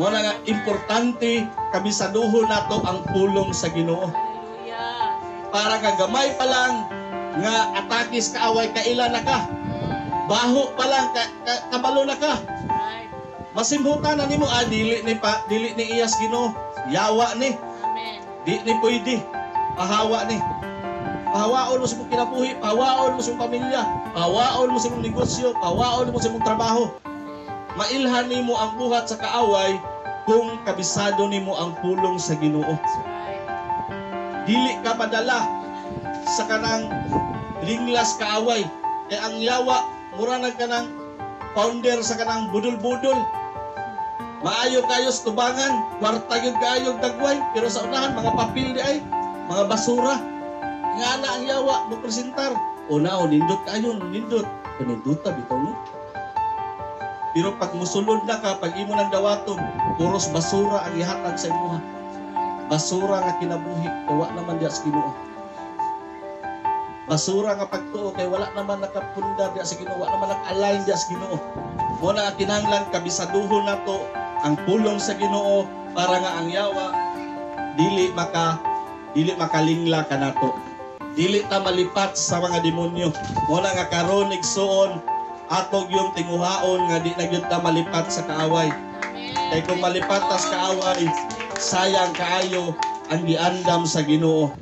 Mo na nga importante kabisaduhon nato ang pulong sa Ginoo. Hallelujah. Para kagamay pa lang nga atakis kaaway kaila na ka. Baho pa lang kabalo na ka. Right. Masimhutan na nimo dili ni iyas Ginoo. Yawa ni. Amen. Di ni pwede. Pahawa ni. Pahawaon mo sa mong kinabuhi, pahawaon mo sa mong pamilya, pahawaon mo sa mong negosyo, pahawaon mo sa mong trabaho. Mailhan nimo ang buhat sa kaaway kung kabisado nimo ang pulong sa Ginoo. Right. Dili ka padala sa kanang ringlas kaaway. Kaya ang yawa, mura na kanang founder sa kanang budol-budol. Maayo kayo sa tubangan, kwarta yung kaayong dagway, pero sa unahan, mga papel di ay, mga basura. Nga na ang yawa, mo presentar. O na, nindot kayo, nindot. Paninduta, bitaw no? Pero pag musulod na ka, pag imo ng dawaton, puros basura ang ihatag sa imuha. Basura nga kinabuhi, kaya wala naman diya sa Ginoo. Basura nga pagtuo, kaya wala naman nakapundar diya sa Ginoo, wala naman naka-align diya sa Ginoo. Muna nga kinahanglan, kabisaduhon na to ang pulong sa Ginoo para nga ang yawa dili makalingla ka nato. Dili ta malipat sa mga demonyo. Muna nga karon igsuon atog yung tinguhaon nga di na gyud ta malipat sa kaaway. Amen. Kay kung malipat ta sa kaaway, sayang kaayo ang giandam sa Ginoo.